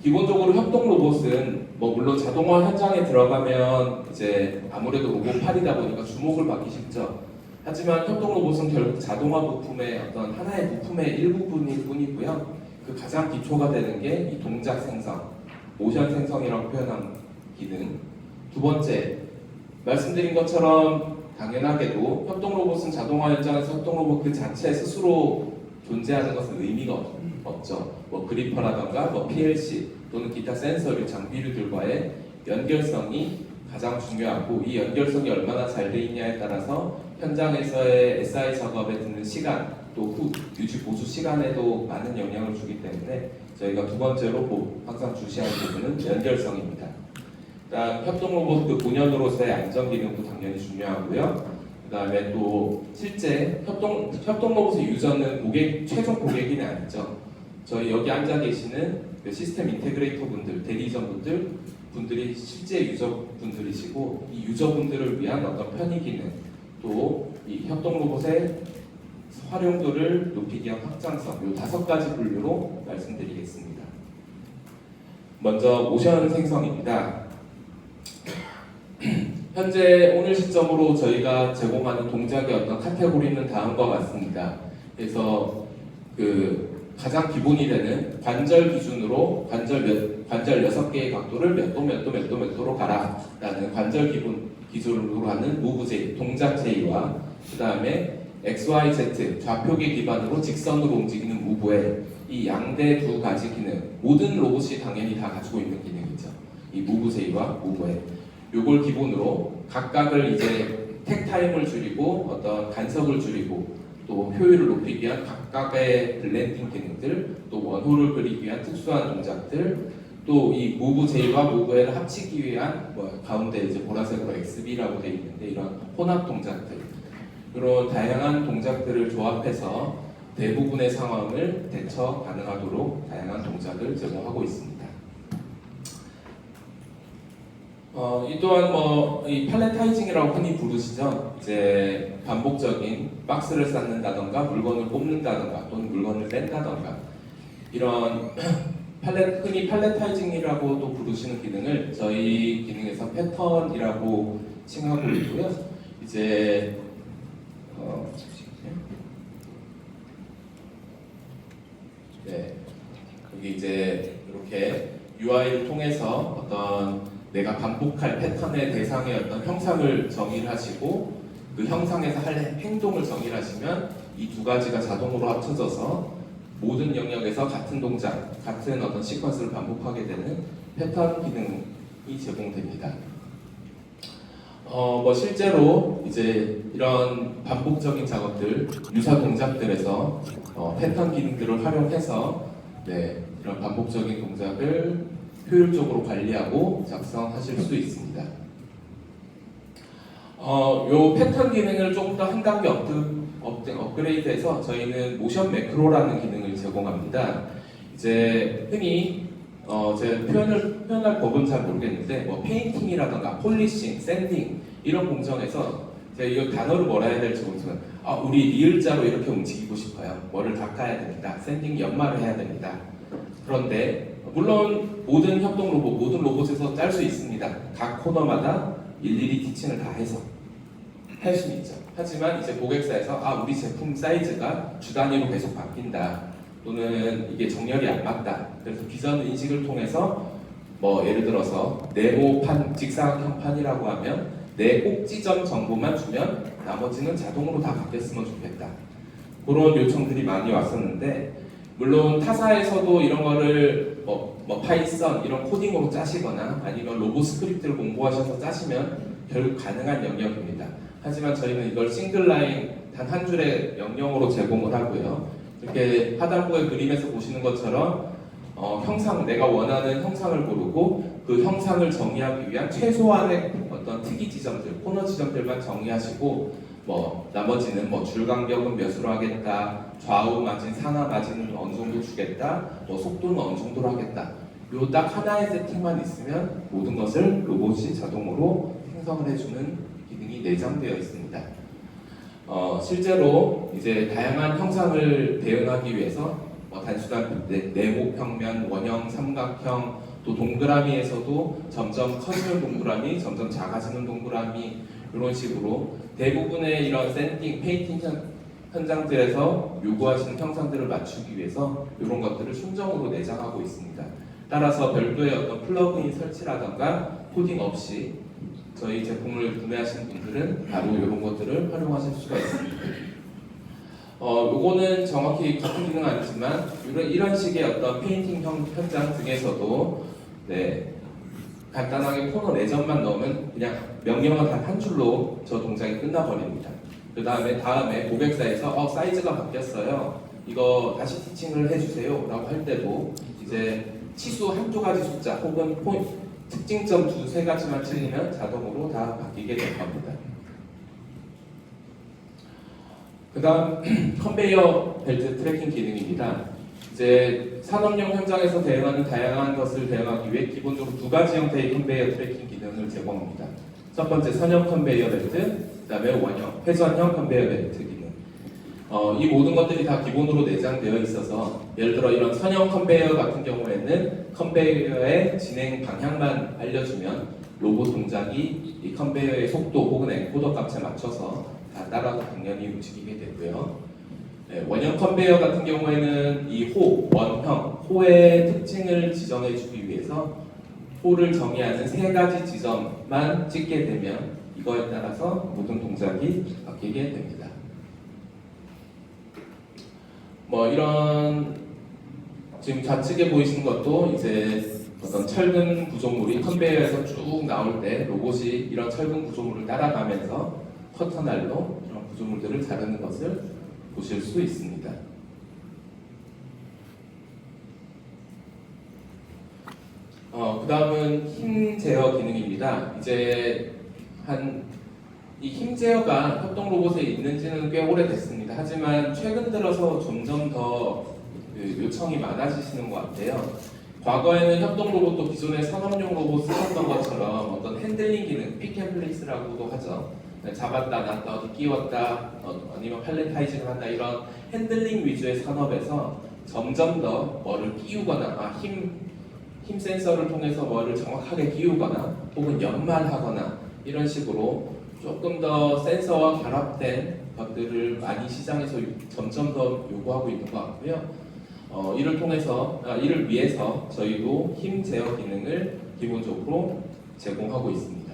기본적으로 협동 로봇은 물론 자동화 현장에 들어가면 이제 아무래도 로봇팔이다 보니까 주목을 받기 쉽죠. 하지만 협동 로봇은 결국 자동화 부품의 어떤 하나의 부품의 일부분일 뿐이고요. 그 가장 기초가 되는 게 이 동작 생성, 모션 생성이라고 표현한 기능. 두 번째, 말씀드린 것처럼 당연하게도 협동 로봇은 자동화 현장에서 협동 로봇 그 자체 스스로 존재하는 것은 의미가 없죠. 그리퍼라던가 PLC 또는 기타 센서류, 장비류들과의 연결성이 가장 중요하고, 이 연결성이 얼마나 잘 돼 있냐에 따라서 현장에서의 SI 작업에 드는 시간, 또 유지 보수 시간에도 많은 영향을 주기 때문에 저희가 두 번째로 항상 주시하는 부분은 연결성입니다. 그다음 협동 로봇 그 본연으로서의 안전 기능도 당연히 중요하고요. 그다음에 또 실제 협동 로봇의 유저는 최종 고객이 아니죠. 저희 여기 앉아 계시는 그 시스템 인테그레이터 분들, 대리점 분들이 실제 유저분들이시고, 이 유저분들을 위한 어떤 편의 기능, 또 이 협동 로봇의 활용도를 높이기 위한 확장성, 이 5가지 분류로 말씀드리겠습니다. 먼저 모션 생성입니다. 현재 오늘 시점으로 저희가 제공하는 동작의 어떤 카테고리는 다음과 같습니다. 그래서 가장 기본이 되는 관절 기준으로 관절 6개의 각도를 몇 도로 가라 라는 관절 기준으로 하는 무브 J, 동작 J와 그 다음에 XYZ, 좌표계 기반으로 직선으로 움직이는 무브의 이 양대 두 가지 기능, 모든 로봇이 당연히 다 가지고 있는 기능이죠. 이 무브 J와 무브의 요걸 기본으로 각각을 이제 택타임을 줄이고 어떤 간섭을 줄이고 또 효율을 높이기 위한 각각의 블렌딩 기능들, 또 원호를 그리기 위한 특수한 동작들, 또 이 무브 J와 무브 L을 합치기 위한 가운데 이제 보라색으로 XB라고 되어 있는데 이런 혼합 동작들, 이런 다양한 동작들을 조합해서 대부분의 상황을 대처 가능하도록 다양한 동작을 제공하고 있습니다. 이 또한 이 팔레타이징이라고 흔히 부르시죠. 이제 반복적인 박스를 쌓는다던가 물건을 꼽는다던가 또는 물건을 뺀다던가 이런 흔히 팔레타이징이라고도 부르시는 기능을 저희 기능에서 패턴이라고 칭하고 있고요. 이제 여기 이제 이렇게 UI를 통해서 어떤 내가 반복할 패턴의 대상의 어떤 형상을 정의를 하시고 그 형상에서 할 행동을 정의를 하시면 이 두 가지가 자동으로 합쳐져서 모든 영역에서 같은 동작, 같은 어떤 시퀀스를 반복하게 되는 패턴 기능이 제공됩니다. 실제로 이제 이런 반복적인 작업들, 유사 동작들에서 패턴 기능들을 활용해서 이런 반복적인 동작을 효율적으로 관리하고 작성하실 수 있습니다. 요 패턴 기능을 조금 더 한 단계 업그레이드해서 저희는 모션 매크로라는 기능을 제공합니다. 이제 흔히 제가 표현할 법은 잘 모르겠는데 페인팅이라던가 폴리싱, 샌딩 이런 공정에서 제가 이거 단어를 뭐라 해야 될지 모르지만 우리 리을자로 이렇게 움직이고 싶어요. 뭐를 닦아야 됩니다. 샌딩 연마를 해야 됩니다. 그런데 물론 모든 협동 로봇, 모든 로봇에서 짤 수 있습니다. 각 코너마다 일일이 티칭을 다 해서 할 수는 있죠. 하지만 이제 고객사에서 우리 제품 사이즈가 주 단위로 계속 바뀐다, 또는 이게 정렬이 안 맞다, 그래서 비전 인식을 통해서 예를 들어서 네모판, 직사각형판이라고 하면 내 꼭지점 정보만 주면 나머지는 자동으로 다 바뀌었으면 좋겠다, 그런 요청들이 많이 왔었는데, 물론 타사에서도 이런 거를 파이썬 이런 코딩으로 짜시거나 아니면 로봇 스크립트를 공부하셔서 짜시면 결국 가능한 영역입니다. 하지만 저희는 이걸 싱글라인 단 한 줄의 명령어로 제공을 하고요. 이렇게 하단부의 그림에서 보시는 것처럼 내가 원하는 형상을 고르고 그 형상을 정의하기 위한 최소한의 어떤 특이 지점들, 코너 지점들만 정의하시고 나머지는 줄 간격은 몇으로 하겠다, 좌우 마진, 상하 마진은 어느 정도 주겠다, 속도는 어느 정도로 하겠다, 요 딱 하나의 세팅만 있으면 모든 것을 로봇이 자동으로 생성을 해주는 기능이 내장되어 있습니다. 실제로 이제 다양한 형상을 대응하기 위해서 단순한 네모 평면, 원형, 삼각형, 또 동그라미에서도 점점 커지는 동그라미, 점점 작아지는 동그라미 이런 식으로 대부분의 이런 샌딩, 페인팅 현장들에서 요구하시는 형상들을 맞추기 위해서 이런 것들을 순정으로 내장하고 있습니다. 따라서 별도의 어떤 플러그인 설치라던가 코딩 없이 저희 제품을 구매하시는 분들은 바로 이런 것들을 활용하실 수가 있습니다. 요거는 정확히 같은 기능은 아니지만 이런 식의 어떤 페인팅 현장 등에서도 간단하게 코너 내전만 넣으면 그냥 명령어 단 한 줄로 저 동작이 끝나버립니다. 그 다음에 고객사에서 사이즈가 바뀌었어요. 이거 다시 스티칭을 해주세요 라고 할 때도 이제 치수 한두 가지 숫자 혹은 특징점 두세 가지만 틀리면 자동으로 다 바뀌게 될 겁니다. 그 다음 컨베이어 벨트 트래킹 기능입니다. 이제 산업용 현장에서 대응하는 다양한 것을 대응하기 위해 기본적으로 두 가지 형태의 컨베이어 트래킹 기능을 제공합니다. 첫 번째 선형 컨베이어 벨트, 그 다음에 원형, 회전형 컨베이어 벨트 기능. 이 모든 것들이 다 기본으로 내장되어 있어서 예를 들어 이런 선형 컨베이어 같은 경우에는 컨베이어의 진행 방향만 알려주면 로봇 동작이 이 컨베이어의 속도 혹은 엔코더 값에 맞춰서 다 따라서 당연히 움직이게 되고요. 원형 컨베이어 같은 경우에는 이 원형, 호의 특징을 지정해주기 위해서 호를 정의하는 세 가지 지점만 찍게 되면 이거에 따라서 모든 동작이 바뀌게 됩니다. 이런 지금 좌측에 보이시는 것도 이제 어떤 철근 구조물이 컨베이어에서 쭉 나올 때 로봇이 이런 철근 구조물을 따라가면서 커터날로 이런 구조물들을 자르는 것을 보실 수 있습니다. 그 다음은 힘 제어 기능입니다. 이제 이 힘 제어가 협동 로봇에 있는지는 꽤 오래됐습니다. 하지만 최근 들어서 점점 더 요청이 많아지시는 것 같아요. 과거에는 협동 로봇도 기존의 산업용 로봇 쓰셨던 것처럼 어떤 핸들링 기능, 픽앤플레이스라고도 하죠. 잡았다 놨다 어디 끼웠다 아니면 팔레타이징을 한다 이런 핸들링 위주의 산업에서 점점 더 뭐를 끼우거나 힘 센서를 통해서 뭐를 정확하게 끼우거나 혹은 연말하거나 이런 식으로 조금 더 센서와 결합된 것들을 많이 시장에서 점점 더 요구하고 있는 것 같고요. 이를 위해서 저희도 힘 제어 기능을 기본적으로 제공하고 있습니다.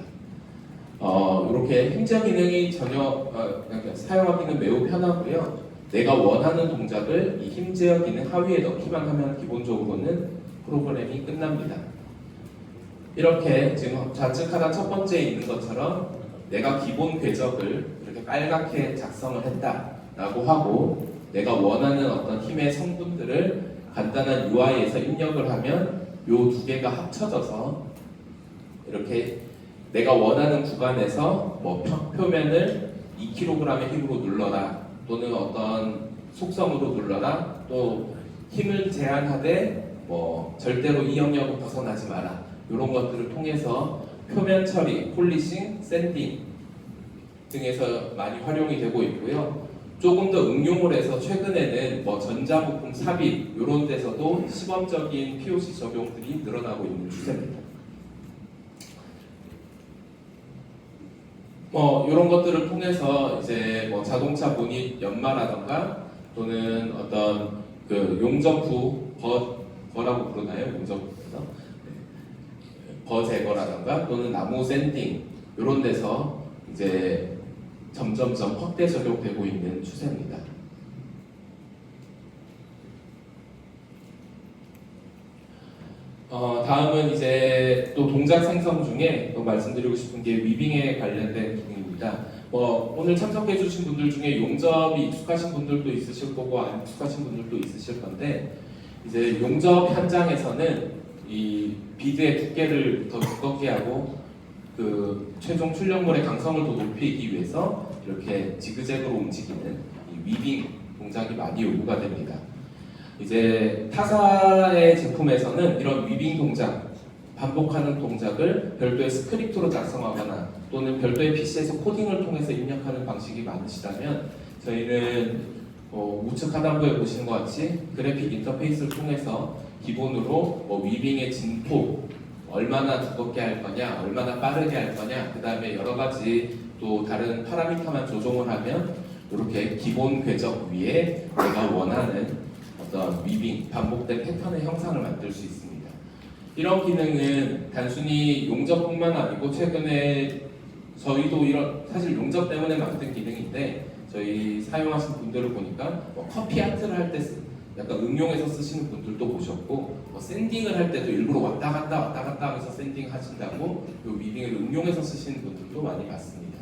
이렇게 힘 제어 기능이 사용하기는 매우 편하고요. 내가 원하는 동작을 이 힘 제어 기능 하위에 넣기만 하면 기본적으로는 프로그램이 끝납니다. 이렇게 지금 좌측 하단 첫 번째에 있는 것처럼 내가 기본 궤적을 이렇게 빨갛게 작성을 했다라고 하고 내가 원하는 어떤 힘의 성분들을 간단한 UI에서 입력을 하면 이 두 개가 합쳐져서 이렇게 내가 원하는 구간에서 표면을 2kg의 힘으로 눌러라 또는 어떤 속성으로 눌러라 또 힘을 제한하되 절대로 이 영역을 벗어나지 마라 이런 것들을 통해서 표면 처리, 폴리싱, 샌딩 등에서 많이 활용이 되고 있고요. 조금 더 응용을 해서 최근에는 전자부품 삽입 이런 데서도 시범적인 POC 적용들이 늘어나고 있는 추세입니다. 이런 것들을 통해서 이제 자동차 보닛 연마라던가 또는 어떤 용접부 버라고 부르나요? 용접부에서 버 제거라던가 또는 나무 샌딩 이런 데서 이제 점점점 확대 적용되고 있는 추세입니다. 다음은 이제 또 동작 생성 중에 또 말씀드리고 싶은 게 위빙에 관련된 기능입니다. 오늘 참석해 주신 분들 중에 용접이 익숙하신 분들도 있으실 거고 안 익숙하신 분들도 있으실 건데 이제 용접 현장에서는 이 비드의 두께를 더 두껍게 하고 최종 출력물의 강성을 더 높이기 위해서 이렇게 지그재그로 움직이는 이 위빙 동작이 많이 요구가 됩니다. 이제 타사의 제품에서는 이런 위빙 동작, 반복하는 동작을 별도의 스크립트로 작성하거나 또는 별도의 PC에서 코딩을 통해서 입력하는 방식이 많으시다면 저희는 우측 하단부에 보시는 것 같이 그래픽 인터페이스를 통해서 기본으로 위빙의 진폭, 얼마나 두껍게 할 거냐, 얼마나 빠르게 할 거냐, 그 다음에 여러 가지 또 다른 파라미터만 조정을 하면 이렇게 기본 궤적 위에 내가 원하는 어떤 위빙, 반복된 패턴의 형상을 만들 수 있습니다. 이런 기능은 단순히 용접뿐만 아니고 최근에 저희도 사실 용접 때문에 만든 기능인데 저희 사용하신 분들을 보니까 커피 아트를 할 때 약간 응용해서 쓰시는 분들도 보셨고 샌딩을 할 때도 일부러 왔다 갔다 하면서 샌딩 하신다고 위빙을 응용해서 쓰시는 분들도 많이 봤습니다.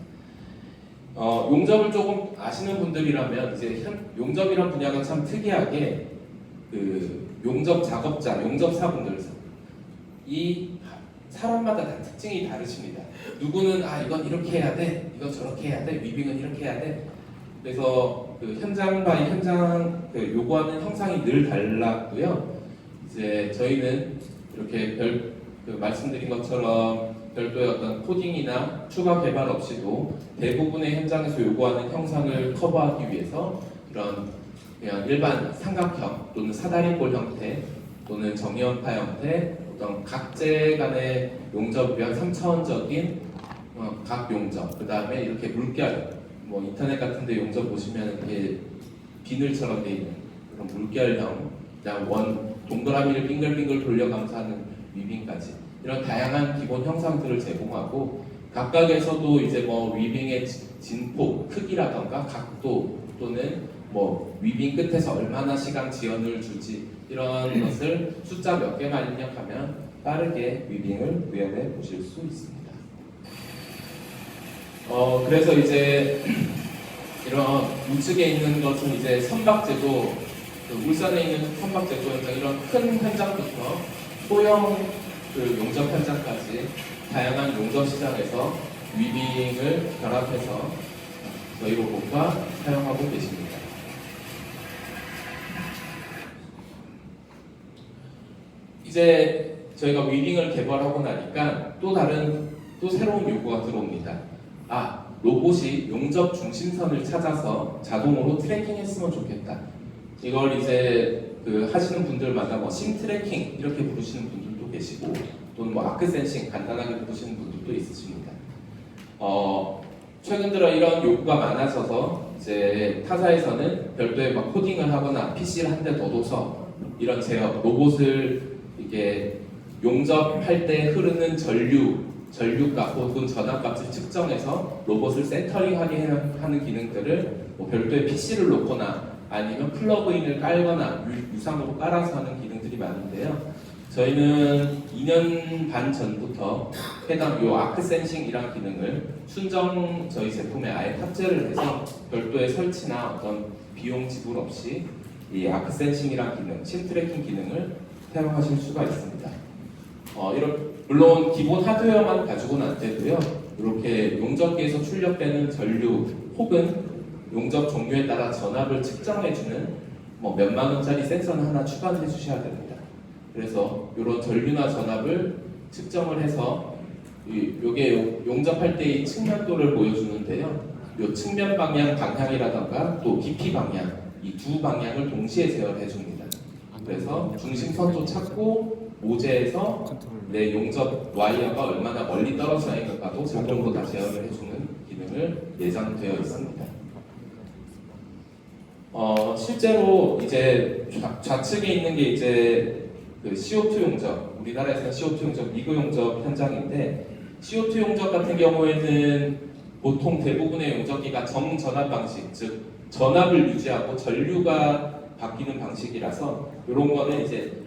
용접을 조금 아시는 분들이라면 이제 용접이란 분야가 참 특이하게 그 용접 작업자, 용접사분들 이 사람마다 다 특징이 다르십니다. 누구는 이건 이렇게 해야 돼, 이건 저렇게 해야 돼, 위빙은 이렇게 해야 돼. 그래서 그 현장 바이 현장 요구하는 형상이 늘 달랐고요. 이제 저희는 이렇게 말씀드린 것처럼 별도의 어떤 코딩이나 추가 개발 없이도 대부분의 현장에서 요구하는 형상을 커버하기 위해서 이런 그냥 일반 삼각형 또는 사다리꼴 형태 또는 정의원파 형태 어떤 각재 간의 용접을 위한 3차원적인 각 용접, 그 다음에 이렇게 물결, 인터넷 같은데 용접 보시면 이게 비늘처럼 돼 있는 그런 물결형, 그냥 동그라미를 빙글빙글 돌려가면서 하는 위빙까지 이런 다양한 기본 형상들을 제공하고 각각에서도 이제 위빙의 진폭, 크기라던가 각도 또는 위빙 끝에서 얼마나 시간 지연을 주지 이런 것을 숫자 몇 개만 입력하면 빠르게 위빙을 구현해 보실 수 있습니다. 그래서 이제 이런 우측에 있는 것은 이제 선박제조, 울산에 있는 선박제조 현장 이런 큰 현장부터 소형 용접 현장까지 다양한 용접 시장에서 위빙을 결합해서 저희 로봇과 사용하고 계십니다. 이제 저희가 위빙을 개발하고 나니까 또 새로운 요구가 들어옵니다. 로봇이 용접 중심선을 찾아서 자동으로 트래킹했으면 좋겠다. 이걸 이제 하시는 분들마다 심 트래킹 이렇게 부르시는 분들도 계시고 또는 아크 센싱 간단하게 부르시는 분들도 있으십니다. 최근 들어 이런 요구가 많아져서 이제 타사에서는 별도의 코딩을 하거나 PC를 한 대 더 둬서 이런 제어 로봇을 이게 용접할 때 흐르는 전류값 혹은 전압값을 측정해서 로봇을 센터링하게 하는 기능들을 별도의 PC를 놓거나 아니면 플러그인을 깔거나 유상으로 깔아서 하는 기능들이 많은데요. 저희는 2년 반 전부터 해당 아크 센싱이라는 기능을 순정 저희 제품에 아예 탑재를 해서 별도의 설치나 어떤 비용 지불 없이 이 아크 센싱이라는 기능, 심 트래킹 기능을 사용하실 수가 있습니다. 물론 기본 하드웨어만 가지고는 안 되고요. 이렇게 용접기에서 출력되는 전류 혹은 용접 종류에 따라 전압을 측정해주는 몇만 원짜리 센서는 하나 추가해 주셔야 됩니다. 그래서 이런 전류나 전압을 측정을 해서 이게 용접할 때의 측면도를 보여주는데요. 이 측면 방향이라던가 또 깊이 방향 이 두 방향을 동시에 제어해 줍니다. 그래서 중심선도 찾고 모재에서 내 용접 와이어가 얼마나 멀리 떨어져 있는가도 자동으로 다 제어를 해주는 기능을 예정되어 있습니다. 실제로 이제 좌측에 있는 게 이제 CO2 용접, 우리나라에서는 CO2 용접, 미국 용접 현장인데 CO2 용접 같은 경우에는 보통 대부분의 용접기가 정전압 방식, 즉 전압을 유지하고 전류가 바뀌는 방식이라서 이런 거는 이제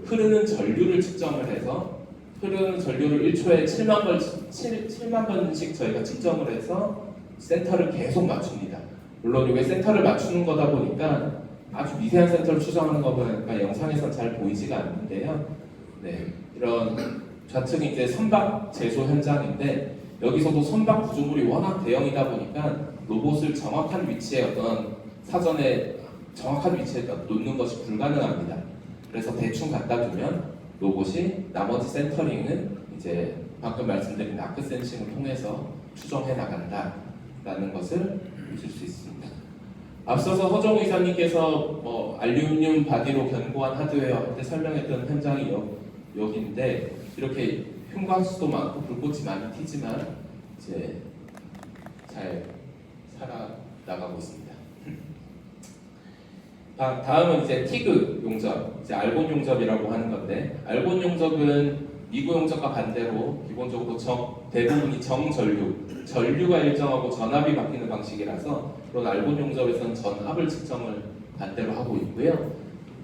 흐르는 전류를 측정을 해서 흐르는 전류를 1초에 7만 번씩 저희가 측정을 해서 센터를 계속 맞춥니다. 물론 이게 센터를 맞추는 거다 보니까 아주 미세한 센터를 추정하는 거 보니까 영상에서 잘 보이지가 않는데요. 네, 이런 좌측이 이제 선박 제조 현장인데 여기서도 선박 구조물이 워낙 대형이다 보니까 로봇을 정확한 위치에 어떤 사전에 정확한 위치에 놓는 것이 불가능합니다. 그래서 대충 갖다 두면 로봇이 나머지 센터링은 이제 방금 말씀드린 아크 센싱을 통해서 추정해 나간다라는 것을 보실 수 있습니다. 앞서서 허정우 이사님께서 알루미늄 바디로 견고한 하드웨어 할 때 설명했던 현장이 여기인데 이렇게 흉곽수도 많고 불꽃이 많이 튀지만 이제 잘 살아나가고 있습니다. 다음은 이제 티그 용접, 이제 알곤 용접이라고 하는 건데, 알곤 용접은 미구 용접과 반대로 기본적으로 대부분이 전류가 일정하고 전압이 바뀌는 방식이라서 그런 알곤 용접에서는 전압을 측정을 반대로 하고 있고요.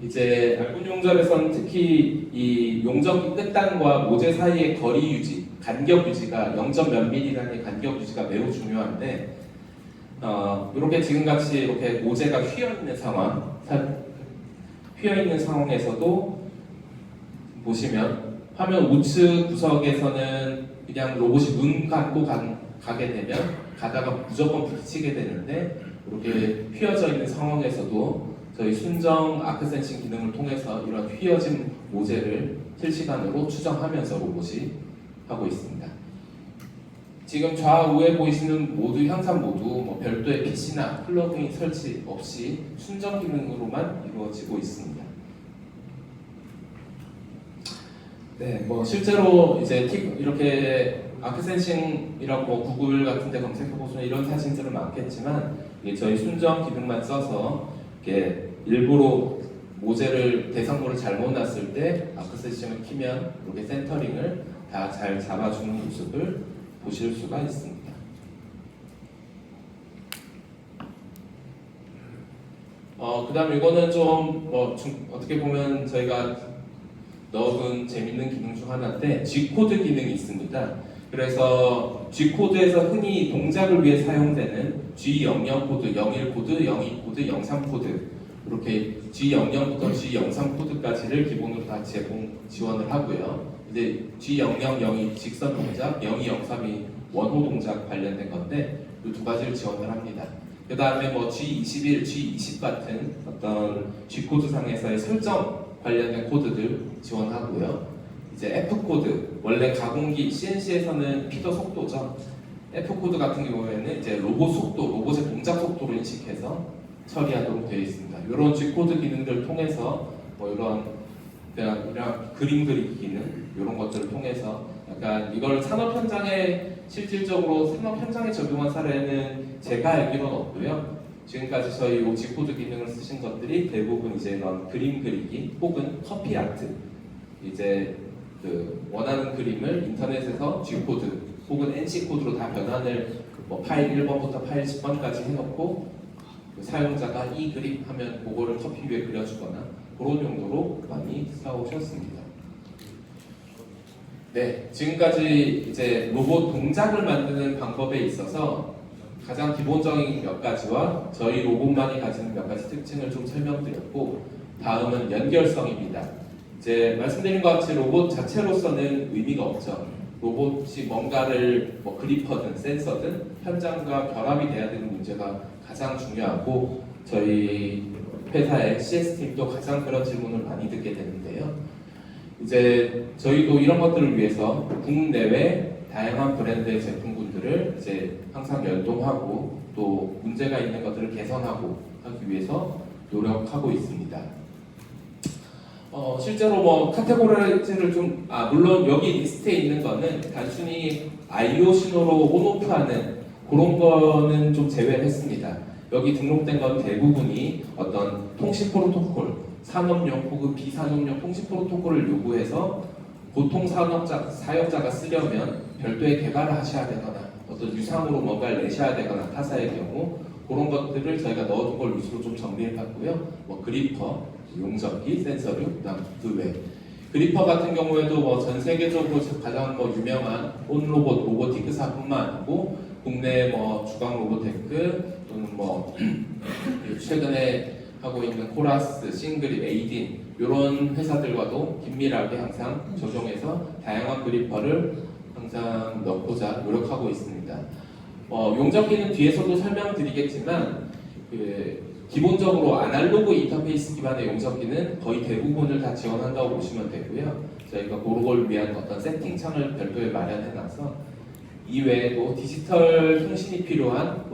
이제 알곤 용접에서는 특히 이 용접기 끝단과 모재 사이의 거리 유지, 간격 유지가 0몇 mm라는 간격 유지가 매우 중요한데, 이렇게 지금같이 이렇게 모재가 휘어 있는 상황에서도 보시면 화면 우측 구석에서는 그냥 로봇이 눈 감고 가게 되면 가다가 무조건 부딪히게 되는데, 이렇게 휘어져 있는 상황에서도 저희 순정 아크 센싱 기능을 통해서 이런 휘어진 모재를 실시간으로 추정하면서 로봇이 하고 있습니다. 지금 좌우에 보이시는 모두 향상 모두 별도의 PC나 플러그인 설치 없이 순정 기능으로만 이루어지고 있습니다. 네, 실제로 이제 이렇게 아크센싱이라고 구글 같은데 검색해 보시면 이런 사진들은 많겠지만, 이게 저희 순정 기능만 써서 이렇게 일부러 모재를 대상물을 잘못 놨을 때 아크센싱을 키면 이렇게 센터링을 다 잘 잡아주는 모습을 보실 수가 있습니다. 그 다음 이거는 좀 어떻게 보면 저희가 넣은 재밌는 기능 중 하나인데, G코드 기능이 있습니다. 그래서 G코드에서 흔히 동작을 위해 사용되는 G00 코드, 01 코드, 02 코드, 03 코드, 이렇게 G00부터 G03 코드까지를 기본으로 다 지원을 하고요. 이제 G00, 02 직선 동작, 02, 03이 원호 동작 관련된 건데 이 두 가지를 지원을 합니다. 그 다음에 G21, G20 같은 어떤 G코드 상에서의 설정 관련된 코드들 지원하고요. 이제 F코드, 원래 가공기 CNC에서는 피더 속도죠. F코드 같은 경우에는 이제 로봇 속도, 로봇의 동작 속도를 인식해서 처리하도록 되어 있습니다. 이런 G코드 기능들을 통해서 이런 그림 그리기 기능, 이런 것들을 통해서 약간 이걸 산업 현장에 실질적으로 산업 현장에 적용한 사례는 제가 알기로는 없고요. 지금까지 저희 G코드 기능을 쓰신 것들이 대부분 이제 이런 그림 그리기 혹은 커피 아트, 이제 원하는 그림을 인터넷에서 G코드 혹은 NC코드로 다 변환을 파일 1번부터 파일 10번까지 해놓고 사용자가 이 그림 하면 그거를 커피 위에 그려주거나 그런 용도로 많이 써오셨습니다. 네, 지금까지 이제 로봇 동작을 만드는 방법에 있어서 가장 기본적인 몇 가지와 저희 로봇만이 가지는 몇 가지 특징을 좀 설명드렸고, 다음은 연결성입니다. 이제 말씀드린 것 같이 로봇 자체로서는 의미가 없죠. 로봇이 뭔가를 그리퍼든 센서든 현장과 결합이 돼야 되는 문제가 가장 중요하고, 저희 회사의 CS팀도 가장 그런 질문을 많이 듣게 되는데요. 이제 저희도 이런 것들을 위해서 국내외 다양한 브랜드의 제품군들을 이제 항상 연동하고 또 문제가 있는 것들을 개선하고 하기 위해서 노력하고 있습니다. 실제로 카테고리를 물론 여기 리스트에 있는 거는 단순히 I/O 신호로 온오프하는 그런 거는 좀 제외를 했습니다. 여기 등록된 건 대부분이 어떤 통신 프로토콜, 산업용 혹은 비산업용 통신 프로토콜을 요구해서 보통 사용자가 쓰려면 별도의 개발을 하셔야 되거나 어떤 유상으로 뭔가를 내셔야 되거나 타사의 경우 그런 것들을 저희가 넣어둔 걸 위주로 좀 정리해봤고요. 그리퍼, 용접기, 센서류, 그다음 그 외. 그리퍼 같은 경우에도 전 세계적으로 가장 유명한 온로봇, 로보틱스사뿐만 아니고 국내 주강 로보테크 또는 최근에 하고 있는 코라스, 싱그립, 에이딘 이런 회사들과도 긴밀하게 항상 조정해서 다양한 그리퍼를 항상 넣고자 노력하고 있습니다. 용접기는 뒤에서도 설명드리겠지만 기본적으로 아날로그 인터페이스 기반의 용접기는 거의 대부분을 다 지원한다고 보시면 되고요. 저희가 그런 걸 위한 어떤 세팅창을 별도에 마련해놔서 이외에도 디지털 통신이 필요한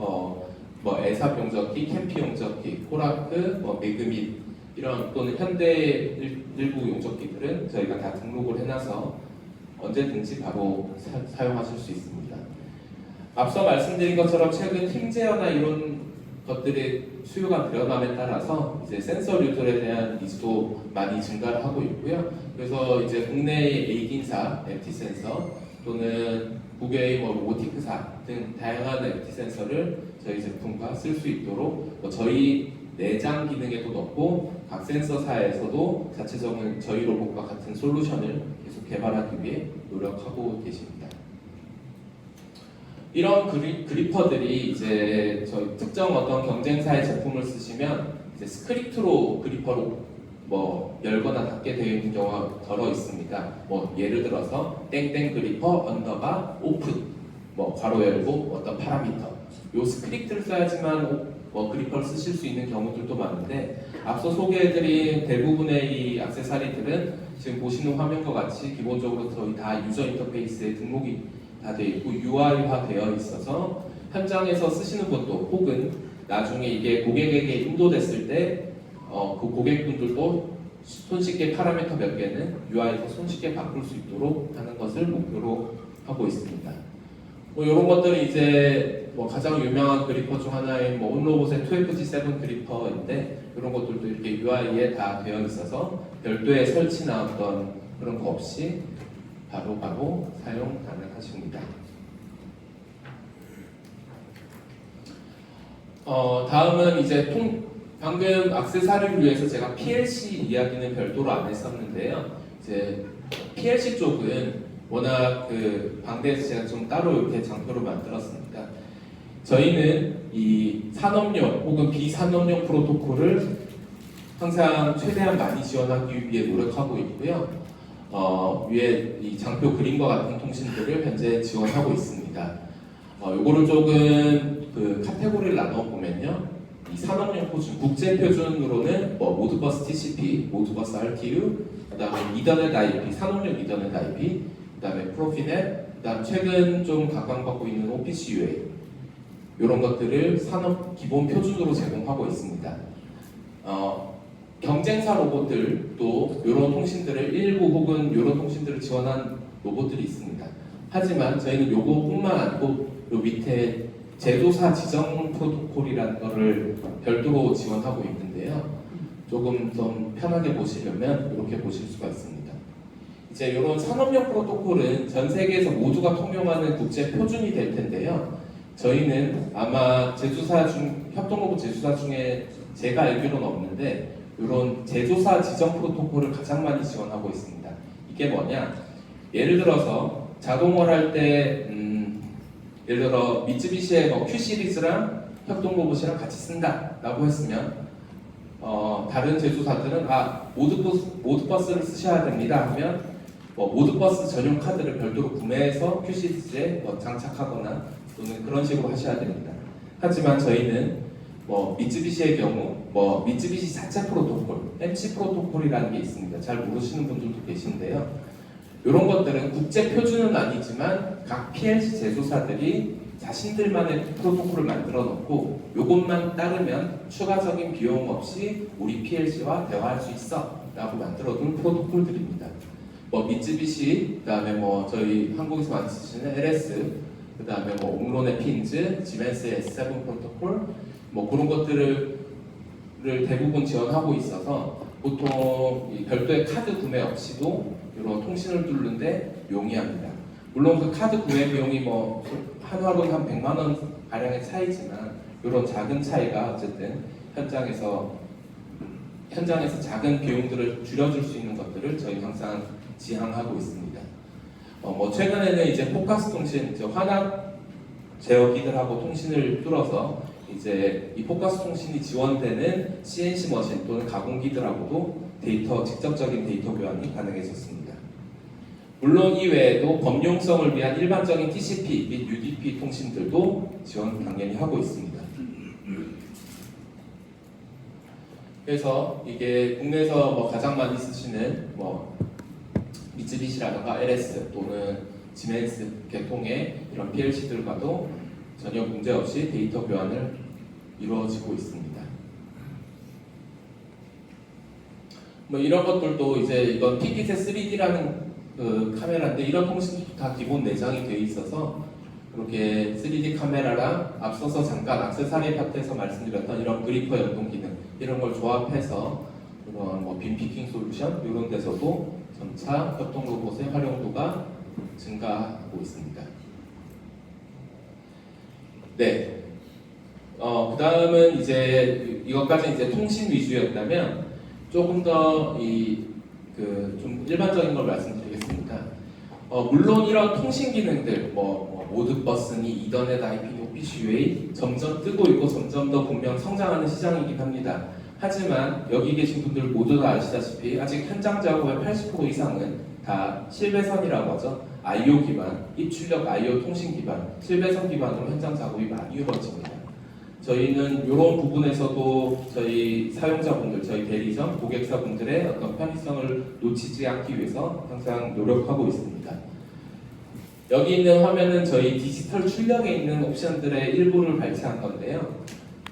뭐 에사 용접기, 캠피 용접기, 코라크, 뭐 매그밋 이런 또는 현대 일부 용접기들은 저희가 다 등록을 해놔서 언제든지 바로 사용하실 수 있습니다. 앞서 말씀드린 것처럼 최근 팀 제어나 이런 것들의 수요가 늘어남에 따라서 이제 센서류들에 대한 니즈도 많이 증가를 하고 있고요. 그래서 이제 국내의 A긴사 MT 센서 또는 국외의 뭐 로보티크사 등 다양한 MT 센서를 저희 제품과 쓸 수 있도록 저희 내장 기능에도 넣고 각 센서사에서도 자체적인 저희 로봇과 같은 솔루션을 계속 개발하기 위해 노력하고 계십니다. 이런 그리퍼들이 이제 저희 특정 어떤 경쟁사의 제품을 쓰시면 이제 스크립트로 그리퍼로 뭐 열거나 닫게 되어 있는 경우가 덜어 있습니다. 뭐 예를 들어서 땡땡 그리퍼 언더바 오픈 뭐 괄호 열고 어떤 파라미터 요 스크립트를 써야지만 뭐 그리퍼를 쓰실 수 있는 경우들도 많은데 앞서 소개해드린 대부분의 이 액세서리들은 지금 보시는 화면과 같이 기본적으로 저희 다 유저 인터페이스에 등록이 다 되어 있고 UI화 되어 있어서 현장에서 쓰시는 분도 혹은 나중에 이게 고객에게 인도됐을 때 그 고객분들도 손쉽게 파라미터 몇 개는 UI에서 손쉽게 바꿀 수 있도록 하는 것을 목표로 하고 있습니다. 뭐 이런 것들은 이제 뭐 가장 유명한 그리퍼 중 하나인 뭐 온로봇의 2FG7 그리퍼인데 이런 것들도 이렇게 UI에 다 되어 있어서 별도의 설치나 어떤 그런 거 없이 바로 사용 가능하십니다. 다음은 이제 방금 액세서리를 위해서 제가 PLC 이야기는 별도로 안 했었는데요. 이제 PLC 쪽은 워낙 그 방대에서 제가 좀 따로 이렇게 장표로 만들었습니다. 저희는 이 산업용 혹은 비산업용 프로토콜을 항상 최대한 많이 지원하기 위해 노력하고 있고요. 위에 이 장표 그림과 같은 통신들을 현재 지원하고 있습니다. 요거를 조금 그 카테고리를 나눠 보면요. 이 산업용 표준, 국제 표준으로는 뭐 모드버스 TCP, 모드버스 RTU, 그다음에 이더넷 IP, 산업용 이더넷 IP, 그다음에 프로피넷, 그다음 최근 좀 각광받고 있는 OPC-UA 이런 것들을 산업 기본 표준으로 제공하고 있습니다. 경쟁사 로봇들도 이런 통신들을 일부 혹은 이런 통신들을 지원한 로봇들이 있습니다. 하지만 저희는 요거뿐만 아니고 요 밑에 제조사 지정 프로토콜이라는 거를 별도로 지원하고 있는데요. 조금 좀 편하게 보시려면 이렇게 보실 수가 있습니다. 이제 이런 산업용 프로토콜은 전 세계에서 모두가 통용하는 국제 표준이 될 텐데요. 저희는 아마 협동로봇 제조사 중에 제가 알기로는 없는데 이런 제조사 지정 프로토콜을 가장 많이 지원하고 있습니다. 이게 뭐냐? 예를 들어서 자동화를 할 때 예를 들어 미쯔비시의 뭐 Q 시리즈랑 협동로봇이랑 같이 쓴다라고 했으면 다른 제조사들은 모드버스를 쓰셔야 됩니다 하면 모드버스 전용 카드를 별도로 구매해서 Q 시리즈에 장착하거나 또는 그런 식으로 하셔야 됩니다. 하지만 저희는 미쯔비시의 경우 미쯔비시 자체 프로토콜, MC 프로토콜이라는 게 있습니다. 잘 모르시는 분들도 계신데요. 이런 것들은 국제 표준은 아니지만 각 PLC 제조사들이 자신들만의 프로토콜을 만들어 놓고 이것만 따르면 추가적인 비용 없이 우리 PLC와 대화할 수 있어 라고 만들어 둔 프로토콜들입니다. 미쯔비시, 그 다음에 저희 한국에서 많이 쓰시는 LS, 그 다음에 옹론의 핀즈, 지멘스의 S7 프로토콜 그런 것들을 대부분 지원하고 있어서 보통 별도의 카드 구매 없이도 이런 통신을 뚫는데 용이합니다. 물론 그 카드 구매 비용이 한화로는 한 100만 원 가량의 차이지만 이런 작은 차이가 어쨌든 현장에서 작은 비용들을 줄여줄 수 있는 것들을 저희 항상 지향하고 있습니다. 최근에는 이제 포커스 통신, 환학 제어기들하고 통신을 뚫어서 이제 이 포커스 통신이 지원되는 CNC 머신 또는 가공기들하고도 직접적인 데이터 교환이 가능해졌습니다. 물론 이외에도 범용성을 위한 일반적인 TCP 및 UDP 통신들도 지원 당연히 하고 있습니다. 그래서 이게 국내에서 가장 많이 쓰시는 미쯔비시라든가 LS 또는 지멘스 계통의 이런 PLC들과도 전혀 문제 없이 데이터 교환을 이루어지고 있습니다. 뭐 이런 것들도 이제 이건 피깃의 3D라는 그 카메라인데 이런 통신도 다 기본 내장이 되어 있어서 그렇게 3D 카메라랑 앞서서 잠깐 액세서리 파트에서 말씀드렸던 이런 그리퍼 연동 기능 이런 걸 조합해서 그런 뭐 빔피킹 솔루션 이런 데서도 점차 협동 로봇의 활용도가 증가하고 있습니다. 네. 그 다음은 이제 이것까지 이제 통신 위주였다면 조금 더 좀 일반적인 걸 말씀드리겠습니다. 물론 이런 통신 기능들, 모드버스니 이더넷 IP, OPC-UA 점점 뜨고 있고 점점 더 분명 성장하는 시장이긴 합니다. 하지만 여기 계신 분들 모두 다 아시다시피 아직 현장 작업의 80% 이상은 다 실배선이라고 하죠. I/O 기반, 입출력 I/O 통신 기반, 실배선 기반으로 현장 작업이 많이 이루어집니다. 저희는 이런 부분에서도 저희 사용자분들, 저희 대리점, 고객사분들의 어떤 편의성을 놓치지 않기 위해서 항상 노력하고 있습니다. 여기 있는 화면은 저희 디지털 출력에 있는 옵션들의 일부를 발췌한 건데요.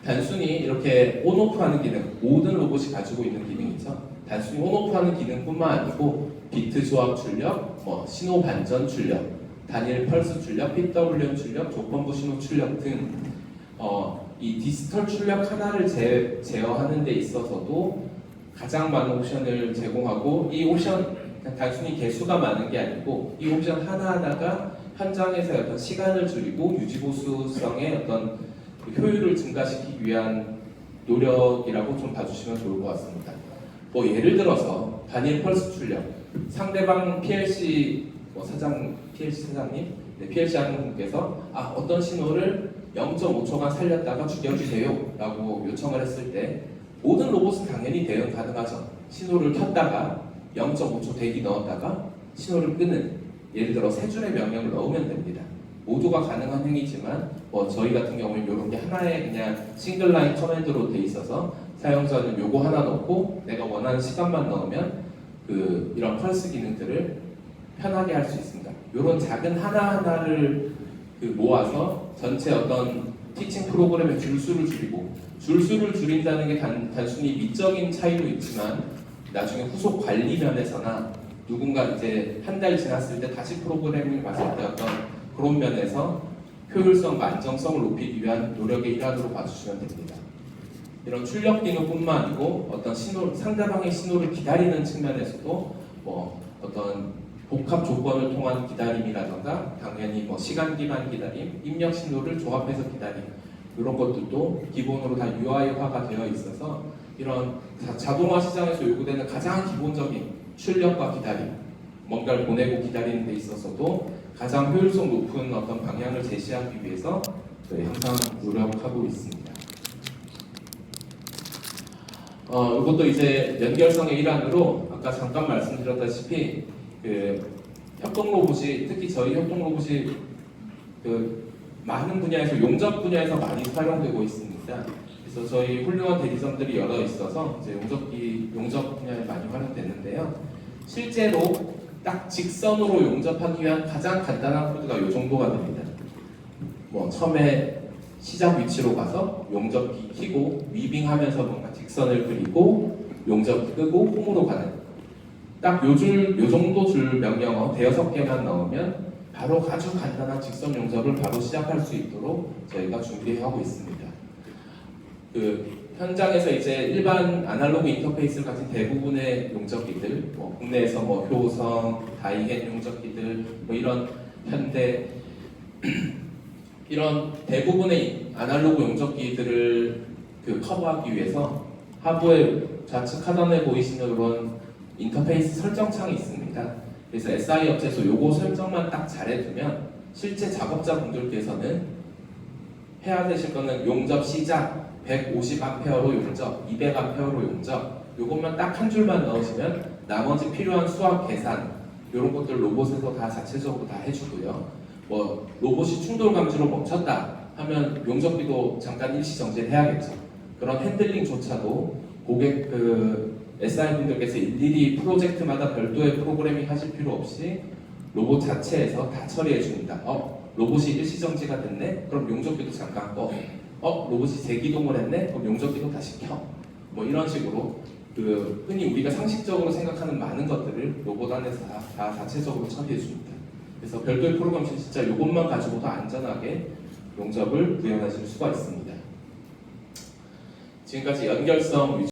단순히 이렇게 온오프하는 기능, 모든 로봇이 가지고 있는 기능이죠. 단순히 온오프하는 기능뿐만 아니고 비트 조합 출력, 신호 반전 출력, 단일 펄스 출력, PWM 출력, 조건부 신호 출력 등 이 디지털 출력 하나를 제어하는 데 있어서도 가장 많은 옵션을 제공하고 이 옵션 단순히 개수가 많은 게 아니고 이 옵션 하나하나가 현장에서의 어떤 시간을 줄이고 유지보수성의 어떤 효율을 증가시키기 위한 노력이라고 좀 봐주시면 좋을 것 같습니다. 예를 들어서 단일 펄스 출력, 상대방 PLC 사장님, PLC 하는 분께서 어떤 신호를 0.5초간 살렸다가 죽여주세요 라고 요청을 했을 때 모든 로봇은 당연히 대응 가능하죠. 신호를 켰다가 0.5초 대기 넣었다가 신호를 끄는, 예를 들어 세 줄의 명령을 넣으면 됩니다. 모두가 가능한 행위지만 저희 같은 경우는 이런 게 하나의 그냥 싱글라인 커맨드로 돼 있어서 사용자는 요거 하나 넣고 내가 원하는 시간만 넣으면 이런 펄스 기능들을 편하게 할 수 있습니다. 이런 작은 하나하나를 모아서 전체 어떤 티칭 프로그램의 줄수를 줄이고, 줄수를 줄인다는 게 단순히 미적인 차이도 있지만 나중에 후속 관리 면에서나 누군가 이제 한 달 지났을 때 다시 프로그래밍을 봤을 때 어떤 그런 면에서 효율성과 안정성을 높이기 위한 노력의 일환으로 봐주시면 됩니다. 이런 출력 기능뿐만 아니고 어떤 상대방의 신호를 기다리는 측면에서도 어떤 복합 조건을 통한 기다림이라던가 당연히 시간 기반 기다림, 입력 신호를 조합해서 기다림 이런 것들도 기본으로 다 UI화가 되어 있어서 이런 자동화 시장에서 요구되는 가장 기본적인 출력과 기다림, 뭔가를 보내고 기다리는 데 있어서도 가장 효율성 높은 어떤 방향을 제시하기 위해서 저희 항상 노력하고 있습니다. 이것도 이제 연결성의 일환으로 아까 잠깐 말씀드렸다시피 협동 로봇이, 특히 저희 협동 로봇이 많은 분야에서 용접 분야에서 많이 활용되고 있습니다. 그래서 저희 훌륭한 대리점들이 여러 있어서 이제 용접 분야에 많이 활용되는데요. 실제로 딱 직선으로 용접하기 위한 가장 간단한 코드가 이 정도가 됩니다. 처음에 시작 위치로 가서 용접기 켜고 위빙하면서 뭔가 직선을 그리고 용접기 끄고 홈으로 가는 딱 요 정도 줄 명령어 대여섯 개만 넣으면 바로 아주 간단한 직선 용접을 바로 시작할 수 있도록 저희가 준비하고 있습니다. 현장에서 이제 일반 아날로그 인터페이스를 가진 대부분의 용접기들, 국내에서 효성, 다이겐 용접기들, 이런 현대 이런 대부분의 아날로그 용접기들을 커버하기 위해서 하부의 좌측 하단에 보이시는 이런 인터페이스 설정창이 있습니다. 그래서 SI 업체에서 요거 설정만 딱 잘해두면 실제 작업자분들께서는 해야 되실 거는 용접 시작 150A로 용접, 200A로 용접 요것만 딱 한 줄만 넣으시면 나머지 필요한 수학 계산 이런 것들 로봇에서 다 자체적으로 다 해주고요. 로봇이 충돌 감지로 멈췄다 하면 용접기도 잠깐 일시 정지를 해야겠죠. 그런 핸들링조차도 고객 SI분들께서 일일이 프로젝트마다 별도의 프로그래밍 하실 필요 없이 로봇 자체에서 다 처리해 줍니다. 로봇이 일시 정지가 됐네? 그럼 용접기도 잠깐 꺼. 로봇이 재기동을 했네? 그럼 용접 기동 다시 켜. 뭐 이런 식으로 그 흔히 우리가 상식적으로 생각하는 많은 것들을 로봇 안에서 다 자체적으로 처리해 줍니다. 그래서 별도의 프로그램 진짜 이것만 가지고도 안전하게 용접을 구현하실 수가 있습니다. 지금까지 연결성